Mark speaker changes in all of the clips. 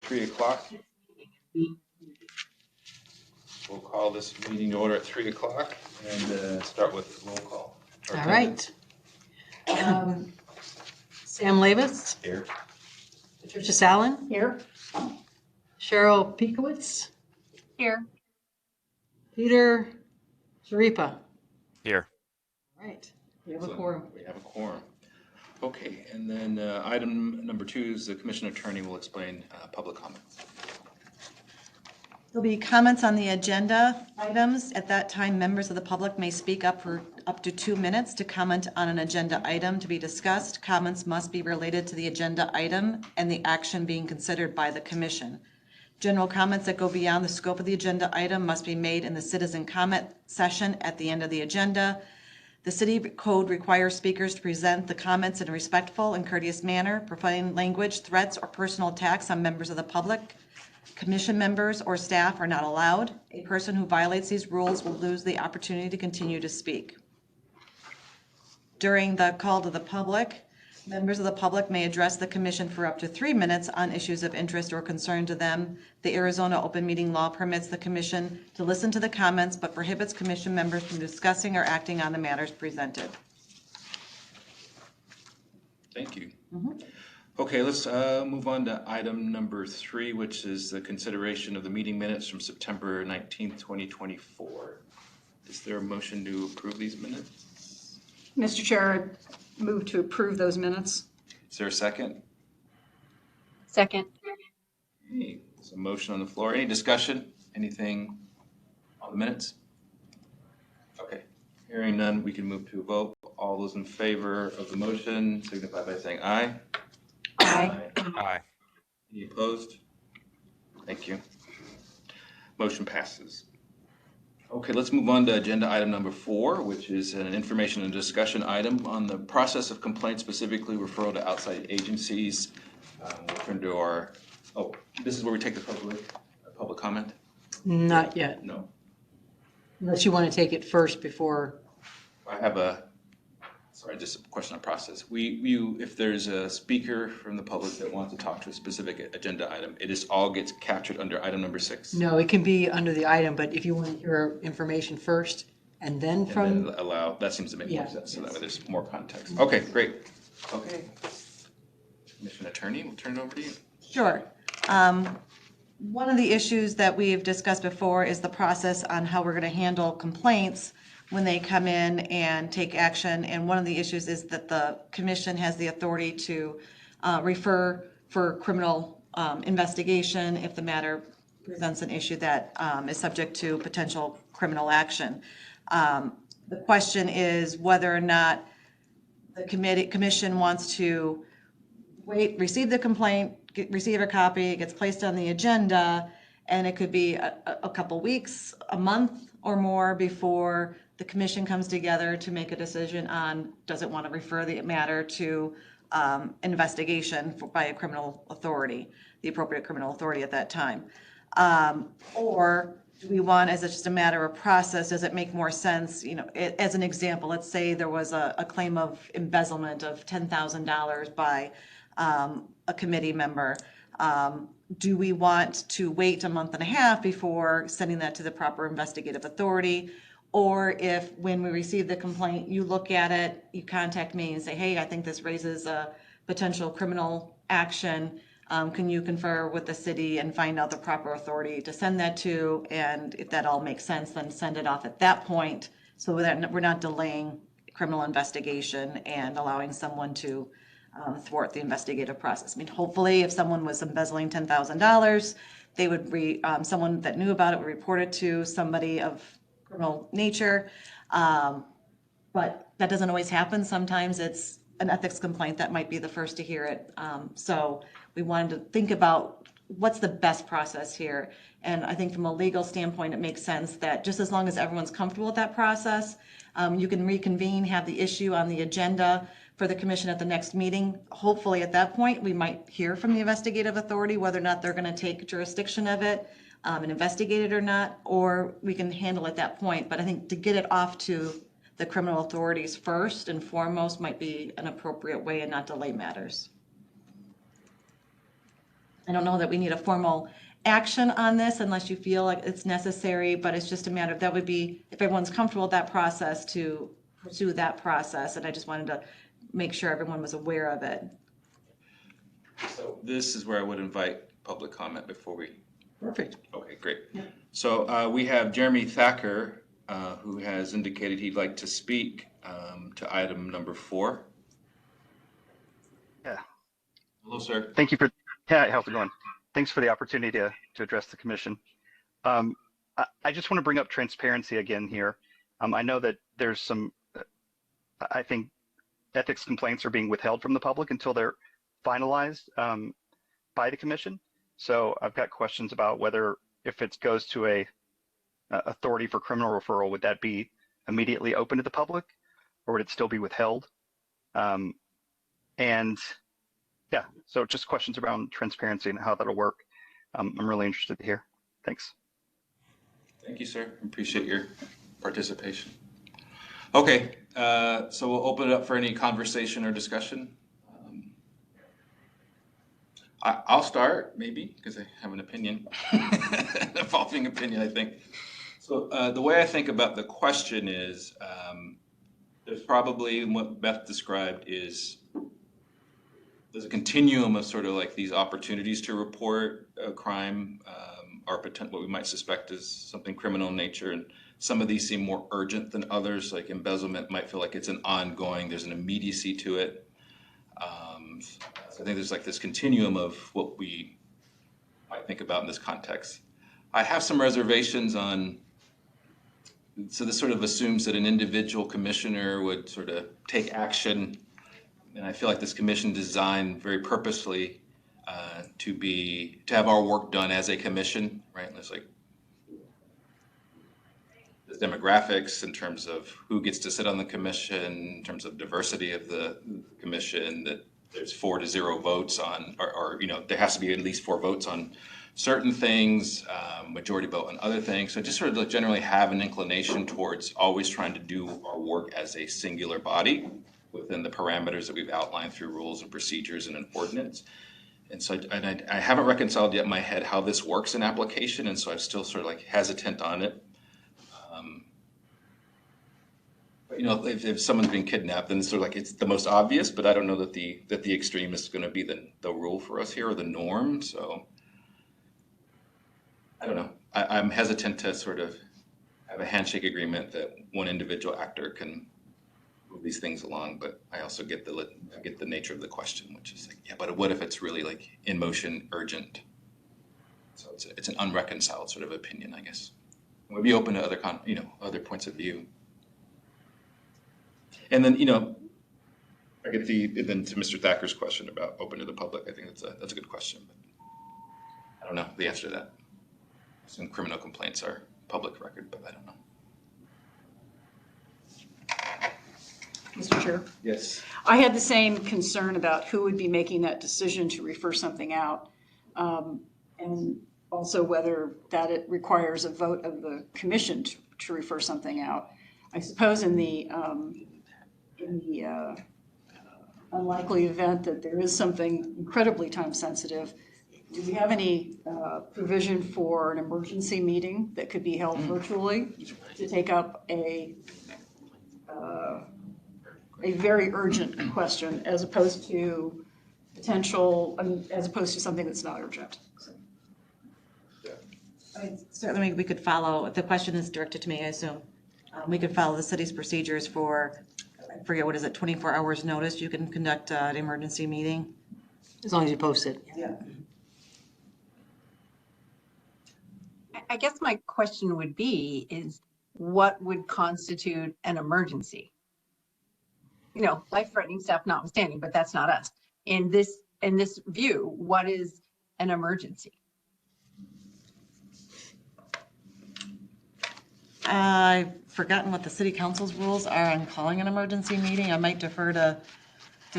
Speaker 1: 3 o'clock. We'll call this meeting to order at 3 o'clock and start with roll call.
Speaker 2: All right. Sam Labus.
Speaker 1: Here.
Speaker 2: Patricia Sallin.
Speaker 3: Here.
Speaker 2: Cheryl Piekowitz.
Speaker 3: Here.
Speaker 2: Peter Zaripa.
Speaker 4: Here.
Speaker 2: All right. We have a quorum.
Speaker 1: We have a quorum. Okay, and then item number 2 is the commission attorney will explain public comments.
Speaker 5: There'll be comments on the agenda items. At that time, members of the public may speak up for up to 2 minutes to comment on an agenda item to be discussed. Comments must be related to the agenda item and the action being considered by the commission. General comments that go beyond the scope of the agenda item must be made in the citizen comment session at the end of the agenda. The city code requires speakers to present the comments in a respectful and courteous manner. Profane language, threats, or personal attacks on members of the public, commission members, or staff are not allowed. A person who violates these rules will lose the opportunity to continue to speak. During the call to the public, members of the public may address the commission for up to 3 minutes on issues of interest or concern to them. The Arizona open meeting law permits the commission to listen to the comments, but prohibits commission members from discussing or acting on the matters presented.
Speaker 1: Thank you. Okay, let's move on to item number 3, which is the consideration of the meeting minutes from September 19th, 2024. Is there a motion to approve these minutes?
Speaker 3: Mr. Chair, I move to approve those minutes.
Speaker 1: Is there a second?
Speaker 6: Second.
Speaker 1: Okay, there's a motion on the floor. Any discussion? Anything on the minutes? Okay, hearing none, we can move to a vote. All those in favor of the motion signify by saying aye.
Speaker 3: Aye.
Speaker 4: Aye.
Speaker 1: Any opposed? Thank you. Motion passes. Okay, let's move on to agenda item number 4, which is an information and discussion item on the process of complaint, specifically referral to outside agencies. We'll turn to our, this is where we take the public comment?
Speaker 2: Not yet,
Speaker 1: No.
Speaker 2: unless you want to take it first before.
Speaker 1: I have just a question on process. If there's a speaker from the public that wants to talk to a specific agenda item, all gets captured under item number 6.
Speaker 2: No, it can be under the item, but if you want to hear information first and then from.
Speaker 1: And then allow, that seems to make more
Speaker 2: Yeah.
Speaker 1: sense, so that way there's more context. Okay, great. Okay. Commission Attorney, we'll turn it over to you.
Speaker 5: Sure. One of the issues that we've discussed before is the process on how we're going to handle complaints when they come in and take action. And one of the issues is that the commission has the authority to refer for criminal investigation if the matter presents an issue that is subject to potential criminal action. The question is whether or not the commission wants to receive the complaint, receive a copy, it gets placed on the agenda, and it could be a couple weeks, a month or more before the commission comes together to make a decision on, does it want to refer the matter to investigation by a criminal authority, the appropriate criminal authority at that time. Or do we want, as it's just a matter of process, does it make more sense, as an example, let's say there was a claim of embezzlement of $10,000 by a committee member. Do we want to wait a month and a half before sending that to the proper investigative authority? Or if when we receive the complaint, you look at it, you contact me and say, hey, I think this raises a potential criminal action. Can you confer with the city and find out the proper authority to send that to? And if that all makes sense, then send it off at that point so that we're not delaying criminal investigation and allowing someone to thwart the investigative process. I mean, hopefully if someone was embezzling $10,000, they would someone that knew about it would report it to somebody of criminal nature. But that doesn't always happen. Sometimes it's an ethics complaint that might be the first to hear it. So we wanted to think about what's the best process here. And I think from a legal standpoint, it makes sense that just as long as everyone's comfortable with that process, you can reconvene, have the issue on the agenda for the commission at the next meeting. Hopefully at that point, we might hear from the investigative authority whether or not they're going to take jurisdiction of it and investigate it or not, or we can handle it at that point. But I think to get it off to the criminal authorities first and foremost might be an appropriate way and not delay matters. I don't know that we need a formal action on this unless you feel like it's necessary, but it's just a matter of, that would be, if everyone's comfortable with that process, to pursue that process. And I just wanted to make sure everyone was aware of it.
Speaker 1: So this is where I would invite public comment before we.
Speaker 2: Perfect.
Speaker 1: Okay, great. So we have Jeremy Thacker, who has indicated he'd like to speak to item number 4.
Speaker 4: Yeah.
Speaker 1: Hello, sir.
Speaker 4: Thank you for, yeah, how's it going? Thanks for the opportunity to address the commission. I just want to bring up transparency again here. I know that there's some, I think ethics complaints are being withheld from the public until they're finalized by the commission. So I've got questions about whether, if it goes to a authority for criminal referral, would that be immediately open to the public, or would it still be withheld? And yeah, so just questions around transparency and how that'll work. I'm really interested to hear. Thanks.
Speaker 1: Thank you, sir. Appreciate your participation. Okay, so we'll open it up for any conversation or discussion. I'll start, maybe, because I have an opinion, an evolving opinion, I think. So the way I think about the question is, there's probably, what Beth described is, there's a continuum of sort of like these opportunities to report a crime, or what we might suspect is something criminal in nature, and some of these seem more urgent than others, like embezzlement might feel like it's an ongoing, there's an immediacy to it. So I think there's like this continuum of what we might think about in this context. I have some reservations on, so this sort of assumes that an individual commissioner would sort of take action, and I feel like this commission designed very purposefully to have our work done as a commission, right? There's like the demographics in terms of who gets to sit on the commission, in terms of diversity of the commission, that there's 4 to 0 votes on, or you know, there has to be at least 4 votes on certain things, majority vote on other things. So just sort of generally have an inclination towards always trying to do our work as a singular body within the parameters that we've outlined through rules and procedures and an ordinance. And so I haven't reconciled yet in my head how this works in application, and so I'm still sort of like hesitant on it. But, you know, if someone's being kidnapped, then it's sort of like it's the most obvious, but I don't know that the extreme is going to be the rule for us here, or the norm. So I don't know. I'm hesitant to sort of have a handshake agreement that one individual actor can move these things along, but I also get the nature of the question, which is like, yeah, but what if it's really like in motion, urgent? So it's an unreconciled sort of opinion, I guess. We'd be open to other points of view. And then, you know, I get then to Mr. Thacker's question about open to the public. I think that's a good question, but I don't know the answer to that. Some criminal complaints are public record, but I don't know.
Speaker 3: Mr. Chair,
Speaker 1: Yes.
Speaker 3: I had the same concern about who would be making that decision to refer something out, and also whether that it requires a vote of the commission to refer something out. I suppose in the unlikely event that there is something incredibly time sensitive, do we have any provision for an emergency meeting that could be held virtually to take up a very urgent question as opposed to as opposed to something that's not urgent?
Speaker 5: Certainly, we could follow, if the question is directed to me, I assume. We could follow the city's procedures for, I forget, what is it, 24 hours notice? You can conduct an emergency meeting.
Speaker 2: As long as you post it.
Speaker 5: Yeah.
Speaker 6: I guess my question would be is what would constitute an emergency? You know, life-threatening stuff notwithstanding, but that's not us. In this view, what is an emergency?
Speaker 5: I've forgotten what the city council's rules are on calling an emergency meeting. I might defer to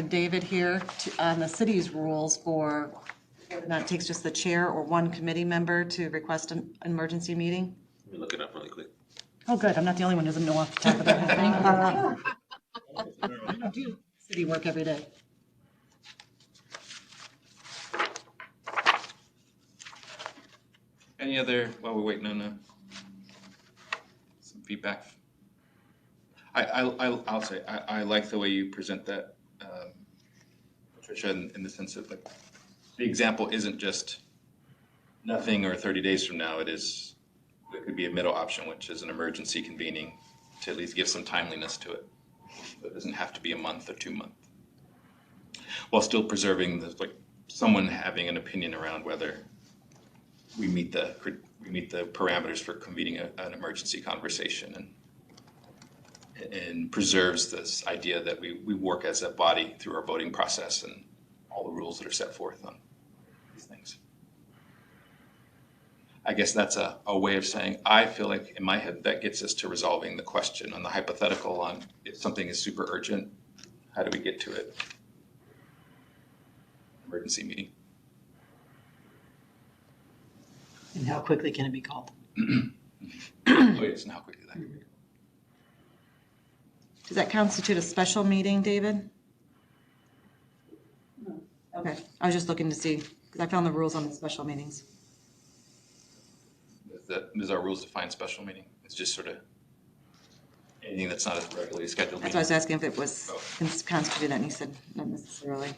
Speaker 5: David here on the city's rules for whether or not it takes just the chair or one committee member to request an emergency meeting.
Speaker 1: Let me look it up really quick.
Speaker 5: Oh, good. I'm not the only one who doesn't know off the top of their head. I do city work every day.
Speaker 1: Any other, while we're waiting on some feedback? I'll say, I like the way you present that, Patricia, in the sense that like, the example isn't just nothing or 30 days from now. It could be a middle option, which is an emergency convening to at least give some timeliness to it. It doesn't have to be a month or 2 months, while still preserving like someone having an opinion around whether we meet the parameters for convening an emergency conversation, and preserves this idea that we work as a body through our voting process and all the rules that are set forth on these things. I guess that's a way of saying, I feel like in my head that gets us to resolving the question on the hypothetical on if something is super urgent, how do we get to it? Emergency meeting.
Speaker 2: And how quickly can it be called?
Speaker 1: Oh yes, and how quickly that can be.
Speaker 5: Does that constitute a special meeting, David? Okay, I was just looking to see, because I found the rules on the special meetings.
Speaker 1: Does our rules define special meeting? It's just sort of anything that's not a regularly scheduled
Speaker 5: That's why I
Speaker 1: meeting.
Speaker 5: was asking if it was constituted that, and you said not necessarily.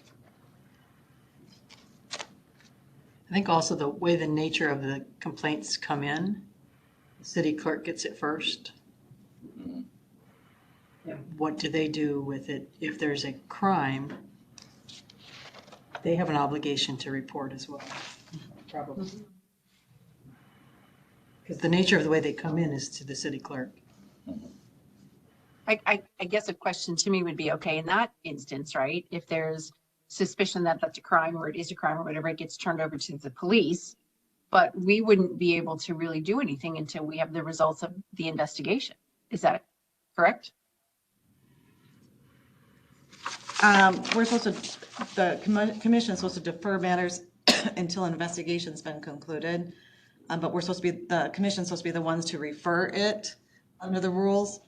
Speaker 2: I think also the way the nature of the complaints come in, the city clerk gets it first.
Speaker 1: Mhm.
Speaker 2: And what do they do with it? If there's a crime, they have an obligation to report as well, probably. Because the nature of the way they come in is to the city clerk.
Speaker 6: I guess a question to me would be, okay, in that instance, right, if there's suspicion that that's a crime or it is a crime or whatever, it gets turned over to the police, but we wouldn't be able to really do anything until we have the results of the investigation. Is that correct?
Speaker 5: We're supposed to, the commission is supposed to defer matters until an investigation's been concluded. But we're supposed to be, the commission's supposed to be the ones to refer it under the rules.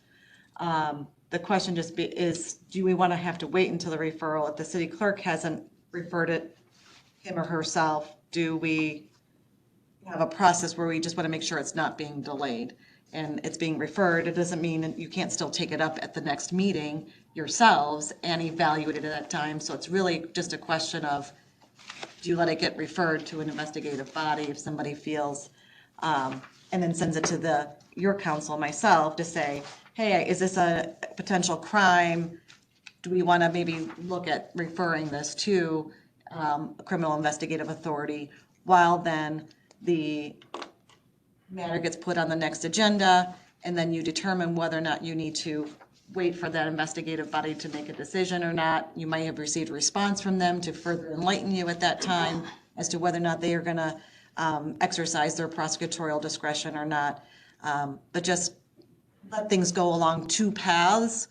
Speaker 5: The question just is, do we want to have to wait until the referral? If the city clerk hasn't referred it, him or herself, do we have a process where we just want to make sure it's not being delayed and it's being referred? It doesn't mean that you can't still take it up at the next meeting yourselves and evaluate it at that time. So it's really just a question of, do you let it get referred to an investigative body if somebody feels, and then sends it to your council, myself, to say, hey, is this a potential crime? Do we want to maybe look at referring this to a criminal investigative authority, while then the matter gets put on the next agenda, and then you determine whether or not you need to wait for that investigative body to make a decision or not. You might have received a response from them to further enlighten you at that time as to whether or not they are going to exercise their prosecutorial discretion or not. But just let things go along two paths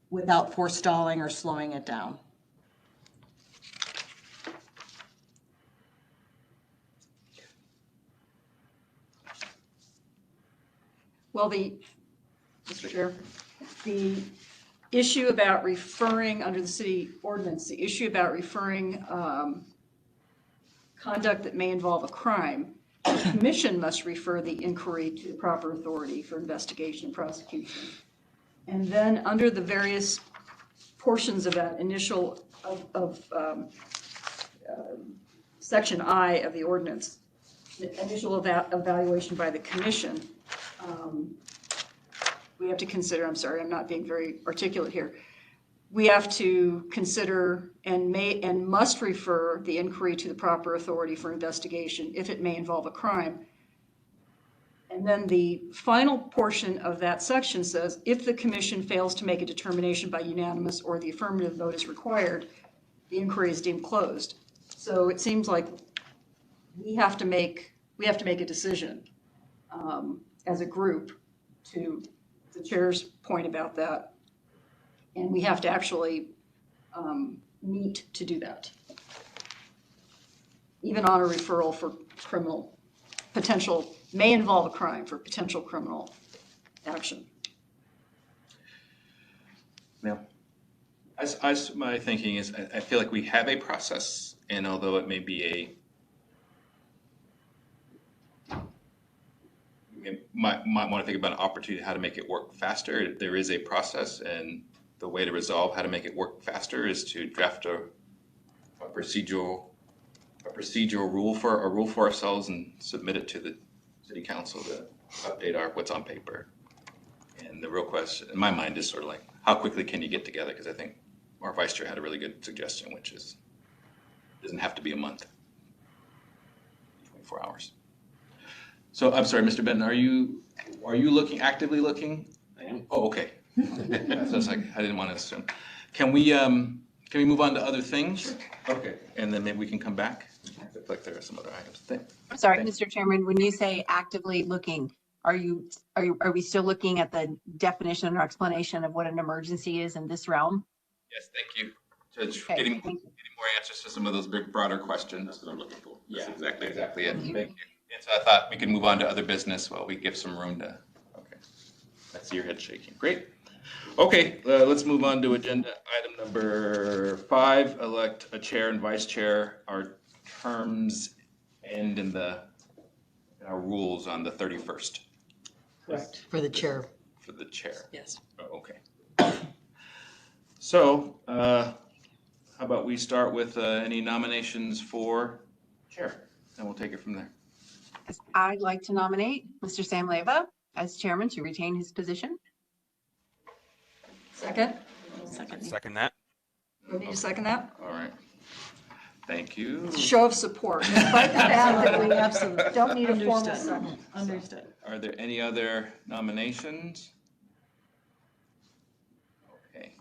Speaker 5: without forestalling or slowing it down.
Speaker 3: Well, Mr. Chair, the issue about referring under the city ordinance, the issue about referring conduct that may involve a crime, the commission must refer the inquiry to the proper authority for investigation and prosecution. And then under the various portions of that initial, section I of the ordinance, the initial evaluation by the commission, we have to consider, I'm sorry, I'm not being very articulate here. We have to consider and must refer the inquiry to the proper authority for investigation if it may involve a crime. And then the final portion of that section says, if the commission fails to make a determination by unanimous or the affirmative vote is required, the inquiry is deemed closed. So it seems like we have to make a decision as a group, to the chair's point about that. And we have to actually meet to do that. Even on a referral for criminal, potential, may involve a crime for potential criminal action.
Speaker 1: Now, my thinking is, I feel like we have a process, and although it may be we might want to think about an opportunity, how to make it work faster. There is a process, and the way to resolve how to make it work faster is to draft a procedural rule for ourselves and submit it to the city council to update what's on paper. And the real question in my mind is sort of like, how quickly can you get together? Because I think our vice chair had a really good suggestion, which is, doesn't have to be a month, 24 hours. So I'm sorry, Mr. Benton, are you actively looking?
Speaker 7: I am.
Speaker 1: Oh, okay. So it's like, I didn't want to assume. Can we move on to other things? Okay, and then maybe we can come back? I feel like there are some other items.
Speaker 6: I'm sorry, Mr. Chairman, when you say actively looking, are we still looking at the definition or explanation of what an emergency is in this realm?
Speaker 1: Yes, thank you. Judge,
Speaker 6: Okay,
Speaker 1: getting
Speaker 6: thank you.
Speaker 1: more answers to some of those big, broader questions. That's what I'm looking for.
Speaker 7: Yeah.
Speaker 1: That's exactly it. Thank you. And so I thought we could move on to other business while we give some room to, okay. I see your head shaking. Great. Okay, let's move on to agenda item number 5, elect a chair and vice chair. Our terms end in our rules on the 31st
Speaker 2: Correct. For the chair,
Speaker 1: for the chair.
Speaker 2: yes.
Speaker 1: Oh, okay. So, how about we start with any nominations for chair, and we'll take it from there.
Speaker 6: I'd like to nominate Mr. Sam Leyva as chairman to retain his position.
Speaker 3: Second?
Speaker 8: Second that.
Speaker 3: We need to second that?
Speaker 1: All right. Thank you.
Speaker 3: It's a show of support. Despite the fact that we
Speaker 2: Absolutely.
Speaker 3: don't need a formal
Speaker 2: Understood.
Speaker 3: second.
Speaker 2: Understood.
Speaker 1: Are there any other nominations? Okay.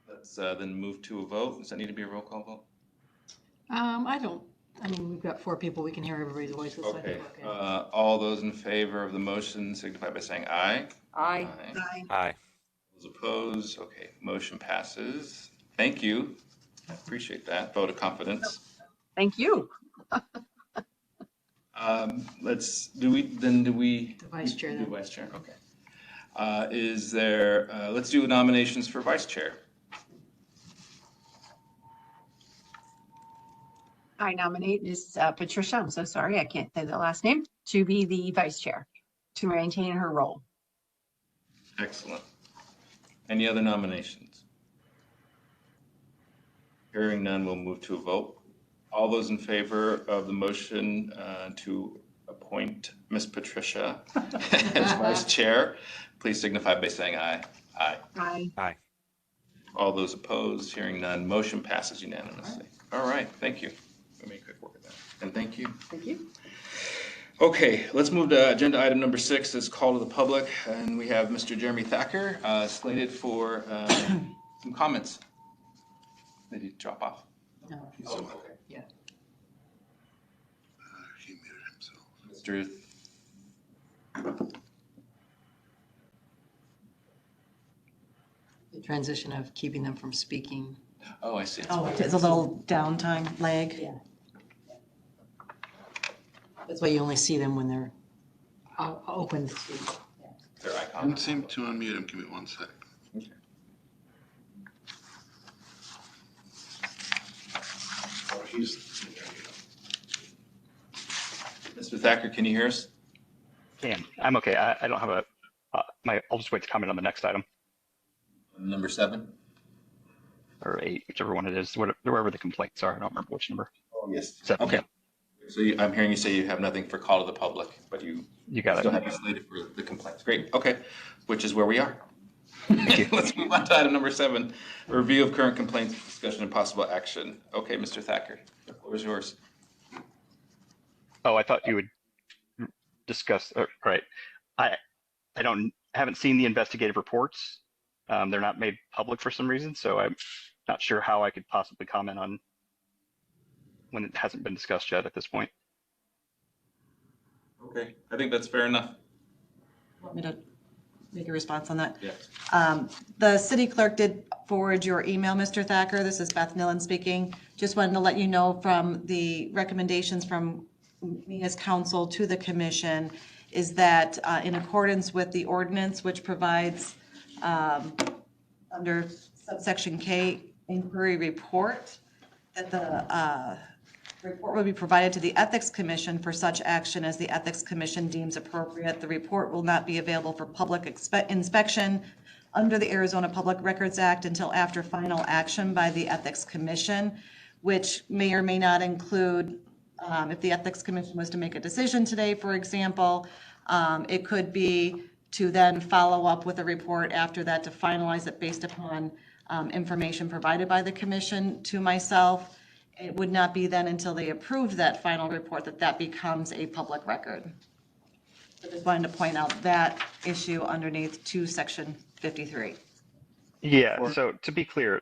Speaker 1: Let's then move to a vote. Does that need to be a roll call vote?
Speaker 2: We've got 4 people, we can hear everybody's voices. so I
Speaker 1: Okay.
Speaker 2: think
Speaker 1: All those in favor of the motion signify by saying aye.
Speaker 3: Aye.
Speaker 6: Aye.
Speaker 8: Aye.
Speaker 1: Those opposed? Okay, motion passes. Thank you. I appreciate that. Vote of confidence.
Speaker 6: Thank you.
Speaker 1: Do we?
Speaker 2: The vice chair
Speaker 1: Do
Speaker 2: then.
Speaker 1: vice chair, okay. Let's do nominations for vice chair.
Speaker 6: I nominate Ms. Patricia, I'm so sorry, I can't say the last name, to be the vice chair, to maintain her role.
Speaker 1: Excellent. Any other nominations? Hearing none, we'll move to a vote. All those in favor of the motion to appoint Ms. Patricia as vice chair, please signify by saying aye. Aye.
Speaker 6: Aye.
Speaker 8: Aye.
Speaker 1: All those opposed, hearing none, motion passes unanimously. All right, thank you. Let me quick work at that. And thank you.
Speaker 3: Thank you.
Speaker 1: Okay, let's move to agenda item number 6, is call to the public, and we have Mr. Jeremy Thacker slated for some comments. Did he drop off?
Speaker 2: No.
Speaker 1: Oh, okay.
Speaker 2: Yeah.
Speaker 7: He muted himself.
Speaker 1: Mr.
Speaker 2: The transition of keeping them from speaking.
Speaker 1: Oh, I see.
Speaker 5: Oh, it's a little downtime lag.
Speaker 2: Yeah. That's why you only see them when they're open to speak.
Speaker 1: Their
Speaker 7: I
Speaker 1: icon.
Speaker 7: didn't seem to unmute him. Give me 1 sec.
Speaker 1: Okay.
Speaker 7: Oh, he's.
Speaker 1: Mr. Thacker, can you hear us?
Speaker 4: I'm okay. I don't have I'll just wait to comment on the next item,
Speaker 1: Number 7?
Speaker 4: or 8, whichever one it is, wherever the complaints are. I don't remember which number.
Speaker 1: Oh, yes.
Speaker 4: 7,
Speaker 1: Okay.
Speaker 4: yeah.
Speaker 1: So I'm hearing you say you have nothing for call to the public, but you
Speaker 4: You got
Speaker 1: still
Speaker 4: it.
Speaker 1: have you slated for the complaints. Great, okay, which is where we are.
Speaker 4: Thank you.
Speaker 1: Let's move on to item number 7, review of current complaints, discussion and possible action. Okay, Mr. Thacker, the floor is yours.
Speaker 4: Oh, I thought you would discuss, right. I haven't seen the investigative reports. They're not made public for some reason, so I'm not sure how I could possibly comment on when it hasn't been discussed yet at this point.
Speaker 1: Okay, I think that's fair enough.
Speaker 5: Want me to make a response on that?
Speaker 1: Yes.
Speaker 5: The city clerk did forward your email, Mr. Thacker. This is Beth Nillen speaking. Just wanted to let you know from the recommendations from me as counsel to the commission is that in accordance with the ordinance, which provides under subsection K, inquiry report, that the Report will be provided to the Ethics Commission for such action as the Ethics Commission deems appropriate. The report will not be available for public inspection under the Arizona Public Records Act until after final action by the Ethics Commission, which may or may not include, if the Ethics Commission was to make a decision today, for example, it could be to then follow up with a report after that to finalize it based upon information provided by the commission to myself. It would not be then until they approved that final report that that becomes a public record. I just wanted to point out that issue underneath section 53.
Speaker 4: Yeah, so to be clear,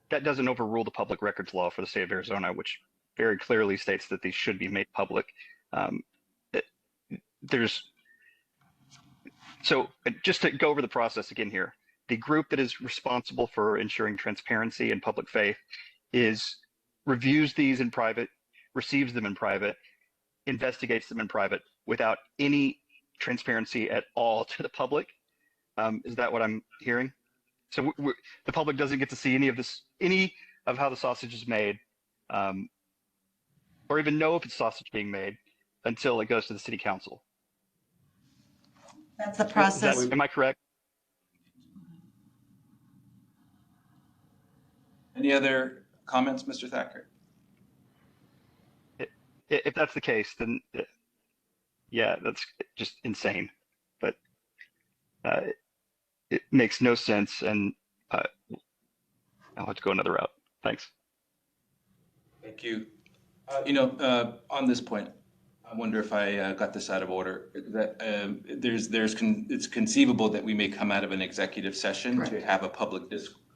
Speaker 4: that doesn't overrule the public records law for the state of Arizona, which very clearly states that these should be made public. So just to go over the process again here, the group that is responsible for ensuring transparency and public faith reviews these in private, receives them in private, investigates them in private without any transparency at all to the public. Is that what I'm hearing? So the public doesn't get to see any of how the sausage is made, or even know if it's sausage being made until it goes to the city council.
Speaker 5: That's the process.
Speaker 4: Am I correct?
Speaker 1: Any other comments, Mr. Thacker?
Speaker 4: If that's the case, then yeah, that's just insane. But it makes no sense, and I'll have to go another route. Thanks.
Speaker 1: Thank you. On this point, I wonder if I got this out of order. That it's conceivable that we may come out of an executive session to have a public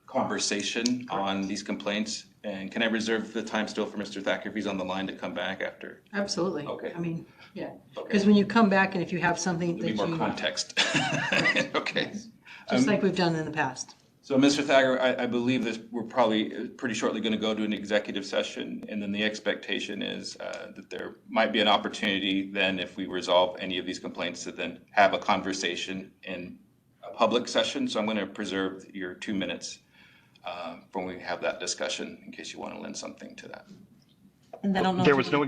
Speaker 1: conversation on these complaints. And can I reserve the time still for Mr. Thacker if he's on the line to come back after?
Speaker 2: Absolutely.
Speaker 1: Okay.
Speaker 2: I mean, yeah,
Speaker 1: Okay.
Speaker 2: because when you come back and if you have something that
Speaker 1: Need more
Speaker 2: you,
Speaker 1: context. Okay.
Speaker 2: just like we've done in the past.
Speaker 1: So, Mr. Thacker, I believe this, we're probably pretty shortly going to go to an executive session, and then the expectation is that there might be an opportunity then, if we resolve any of these complaints, to then have a conversation in a public session. So I'm going to preserve your 2 minutes when we have that discussion, in case you want to lend something to that.
Speaker 5: And I don't know.
Speaker 4: There was no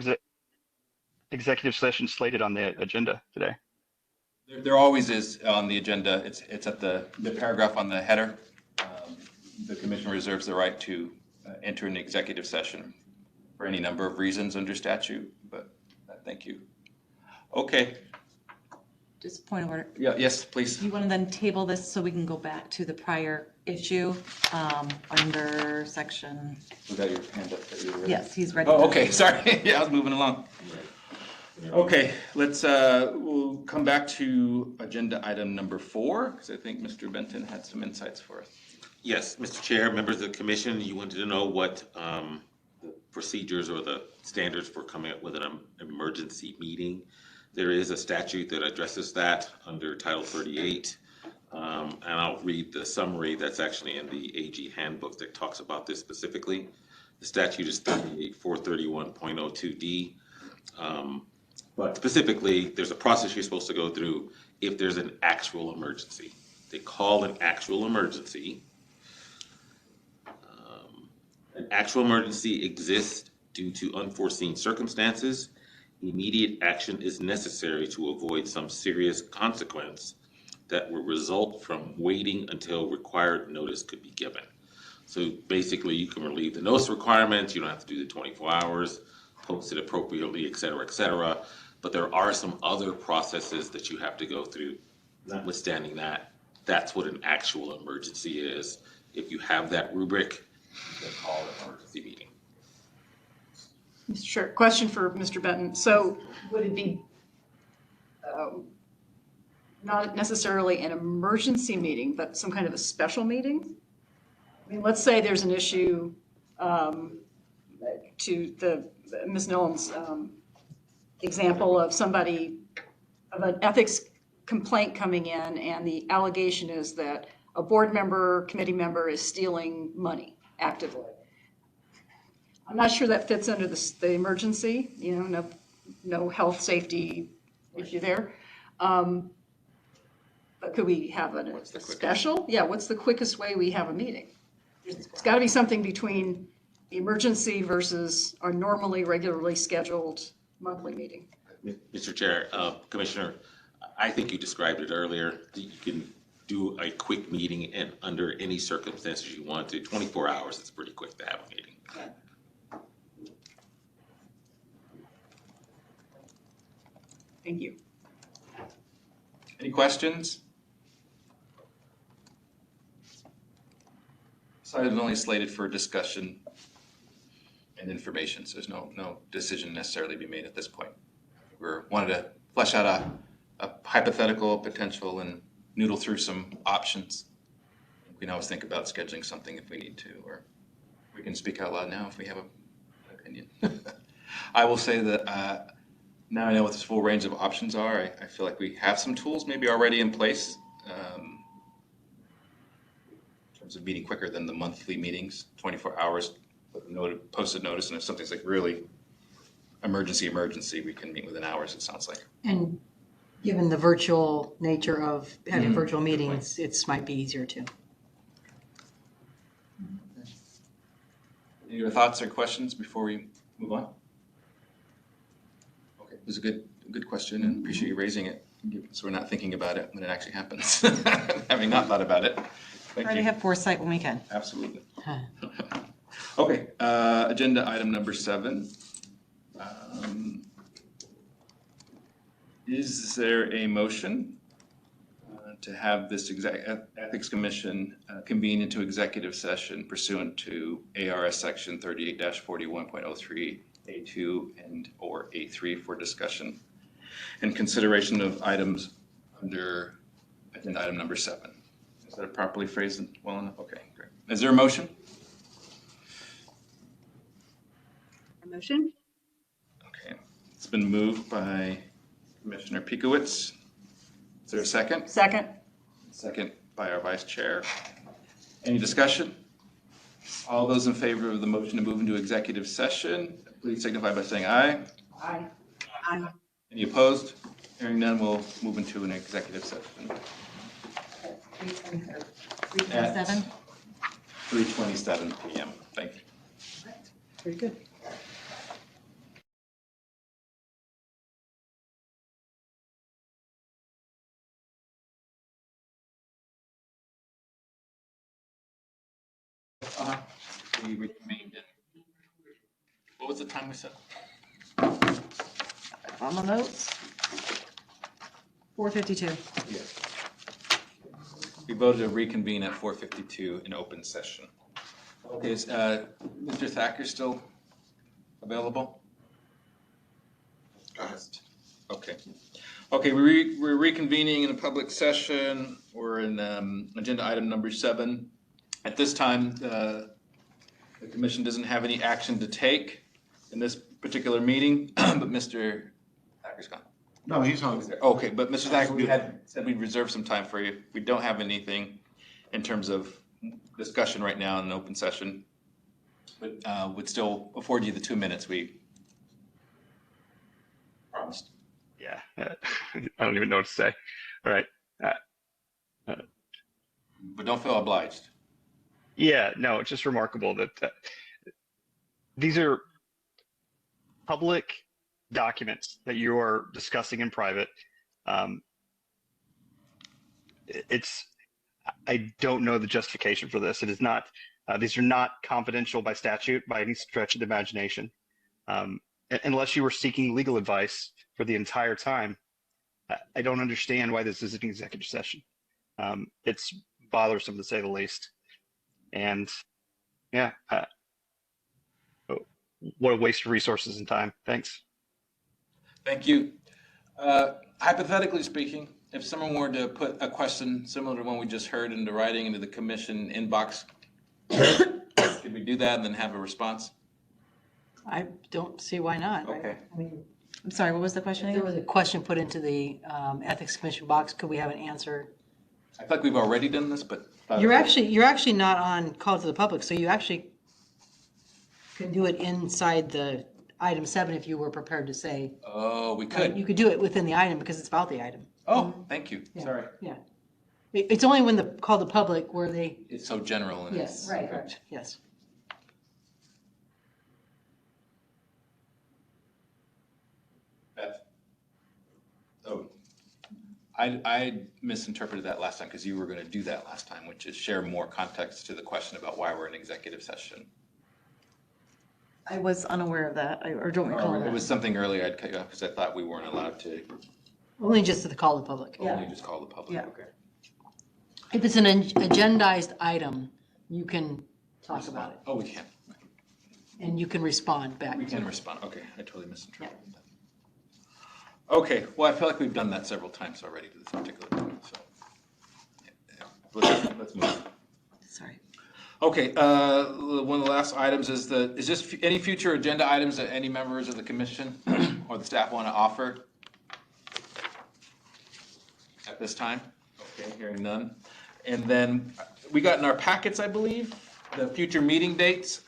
Speaker 4: executive session slated on the agenda today.
Speaker 1: There always is on the agenda. It's at the paragraph on the header. The commission reserves the right to enter an executive session for any number of reasons under statute, but thank you. Okay.
Speaker 5: Just a point of order.
Speaker 1: Yeah. Yes, please.
Speaker 5: You want to then table this so we can go back to the prior issue under section,
Speaker 1: We got your hand up. That you were ready.
Speaker 5: yes, he's ready.
Speaker 1: Oh, okay. Sorry. Yeah, I was moving along. Okay, we'll come back to agenda item number 4, because I think Mr. Benton had some insights for us.
Speaker 8: Yes, Mr. Chair, members of the commission, you wanted to know what the procedures or the standards for coming up with an emergency meeting. There is a statute that addresses that under Title 38. And I'll read the summary that's actually in the AG handbook that talks about this specifically. The statute is 431.02D. But specifically, there's a process you're supposed to go through if there's an actual emergency. They call an actual emergency. An actual emergency exists due to unforeseen circumstances. Immediate action is necessary to avoid some serious consequence that will result from waiting until required notice could be given. So basically, you can relieve the notice requirements. You don't have to do the 24 hours, post it appropriately, et cetera, et cetera. But there are some other processes that you have to go through. Notwithstanding that, that's what an actual emergency is. If you have that rubric, you can call it an emergency meeting.
Speaker 3: Mr. Chair, question for Mr. Benton. So would it be not necessarily an emergency meeting, but some kind of a special meeting? I mean, let's say there's an issue to Ms. Nolan's example of an ethics complaint coming in, and the allegation is that a board member, committee member is stealing money actively. I'm not sure that fits under the emergency, no health, safety issue there. But could we have a special? Yeah, what's the quickest way we have a meeting? It's got to be something between the emergency versus our normally regularly scheduled monthly meeting.
Speaker 8: Mr. Chair, Commissioner, I think you described it earlier. You can do a quick meeting and under any circumstances you want to. 24 hours, it's pretty quick to have a meeting.
Speaker 3: Thank you.
Speaker 1: Any questions? This item is only slated for discussion and information, so there's no decision necessarily to be made at this point. We're wanted to flesh out a hypothetical potential and noodle through some options. We can always think about scheduling something if we need to, or we can speak out loud now if we have an opinion. I will say that now I know what this full range of options are. I feel like we have some tools maybe already in place in terms of meeting quicker than the monthly meetings, 24 hours with posted notice, and if something's like really emergency, we can meet within hours, it sounds like.
Speaker 2: And given the virtual nature of having
Speaker 1: Mhm.
Speaker 2: virtual
Speaker 1: Good
Speaker 2: meetings, it might be easier too.
Speaker 1: Any other thoughts or questions before we move on? Okay, it was a good question and appreciate you raising it. So we're not thinking about it when it actually happens, having not thought about it. Thank
Speaker 5: Try to
Speaker 1: you.
Speaker 5: have foresight when we can.
Speaker 1: Absolutely. Okay, agenda item number 7. Is there a motion to have this Ethics Commission convene into executive session pursuant to ARS Section 38-41.03 A2 and or A3 for discussion and consideration of items under agenda item number 7? Is that properly phrased well enough? Okay, great. Is there a motion?
Speaker 6: A motion?
Speaker 1: Okay, it's been moved by Commissioner Piekowitz. Is there a second?
Speaker 3: Second?
Speaker 1: Second by our Vice Chair. Any discussion? All those in favor of the motion to move into executive session, please signify by saying aye.
Speaker 3: Aye.
Speaker 6: Aye.
Speaker 1: Any opposed? Hearing none, we'll move into an executive session.
Speaker 5: 7?
Speaker 1: 3:27 PM. Thank you.
Speaker 2: Very good.
Speaker 1: We reconvened in, what was the time we said?
Speaker 5: On the notes. 4:52.
Speaker 1: We voted to reconvene at 4:52 in open session. Okay, is Mr. Thacker still available? Okay. Okay, we're reconvening in a public session. We're in agenda item number 7. At this time, the commission doesn't have any action to take in this particular meeting, but Mr. Thacker's gone.
Speaker 7: No, he's on.
Speaker 1: Okay, but Mr. Thacker, we had said we'd reserve some time for you. We don't have anything in terms of discussion right now in an open session, but would still afford you the 2 minutes we promised.
Speaker 4: Yeah, I don't even know what to say. All right.
Speaker 1: But don't feel obliged.
Speaker 4: Yeah, no, it's just remarkable that these are public documents that you are discussing in private. I don't know the justification for this. It is not, these are not confidential by statute by any stretch of the imagination. Unless you were seeking legal advice for the entire time, I don't understand why this is an executive session. It's bothersome to say the least. And yeah, what a waste of resources and time. Thanks.
Speaker 1: Thank you. Hypothetically speaking, if someone were to put a question similar to one we just heard into writing into the commission inbox, could we do that and then have a response?
Speaker 2: I don't see why not.
Speaker 1: Okay.
Speaker 2: I mean,
Speaker 5: I'm sorry, what was the question
Speaker 2: if there
Speaker 5: again?
Speaker 2: was a question put into the Ethics Commission box, could we have an answer?
Speaker 1: I feel like we've already done this, but.
Speaker 2: You're actually not on call to the public, so you actually can do it inside the item 7 if you were prepared to say.
Speaker 1: Oh, we
Speaker 2: Right? You
Speaker 1: could.
Speaker 2: could do it within the item because it's about the item.
Speaker 1: Oh, thank you.
Speaker 2: Yeah.
Speaker 1: Sorry.
Speaker 2: Yeah. It's only when the call to public where they.
Speaker 1: It's so general and
Speaker 2: Yes,
Speaker 1: it's.
Speaker 2: right, yes.
Speaker 1: I misinterpreted that last time because you were going to do that last time, which is share more context to the question about why we're in executive session.
Speaker 5: I was unaware of that, or don't recall
Speaker 1: It was
Speaker 5: that.
Speaker 1: something earlier I'd cut you off because I thought we weren't allowed to
Speaker 2: Only just to the call of the public.
Speaker 1: only just call the public.
Speaker 5: Yeah.
Speaker 1: Okay.
Speaker 2: If it's an agendized item, you can talk about it
Speaker 1: Oh, we can.
Speaker 2: and you can respond back.
Speaker 1: We
Speaker 2: to
Speaker 1: can
Speaker 2: it.
Speaker 1: respond. Okay, I totally misinterpreted that. Okay, well, I feel like we've done that several times already to this particular point, so. Yeah. Let's move on.
Speaker 5: Sorry.
Speaker 1: Okay, one of the last items is just any future agenda items that any members of the commission or the staff want to offer at this time? Okay, hearing none. And then we got in our packets, I believe, the future meeting dates.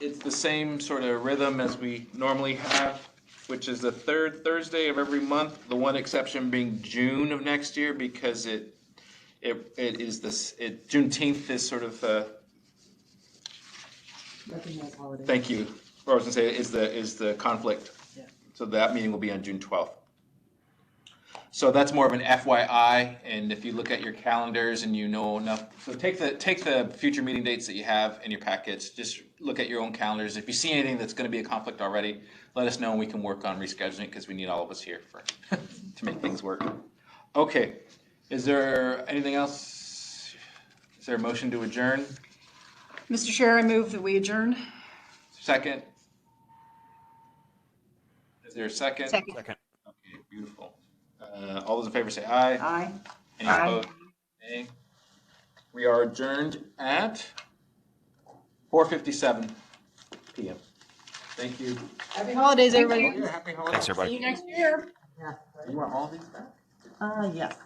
Speaker 1: It's the same sort of rhythm as we normally have, which is the third Thursday of every month. The one exception being June of next year because it is this, Juneteenth is sort of,
Speaker 2: Recognize holiday.
Speaker 1: thank you. Or I was gonna say, is the conflict.
Speaker 2: Yeah.
Speaker 1: So that meeting will be on June 12th. So that's more of an FYI, and if you look at your calendars and you know enough, so take the future meeting dates that you have in your packets, just look at your own calendars. If you see anything that's gonna be a conflict already, let us know and we can work on rescheduling because we need all of us here for, to make things work. Okay, is there anything else? Is there a motion to adjourn?
Speaker 3: Mr. Chair, I move that we adjourn.
Speaker 1: Second? Is there a second?
Speaker 6: Second.
Speaker 1: Okay, beautiful. All those in favor say aye.
Speaker 3: Aye.
Speaker 1: Any
Speaker 6: Aye.
Speaker 1: opposed? Nay. We are adjourned at 4:57 PM. Thank you.
Speaker 2: Happy holidays, everybody.
Speaker 1: Happy holidays.
Speaker 9: Thanks, everybody.
Speaker 3: See you next year.
Speaker 1: You want all these back?
Speaker 5: Yes.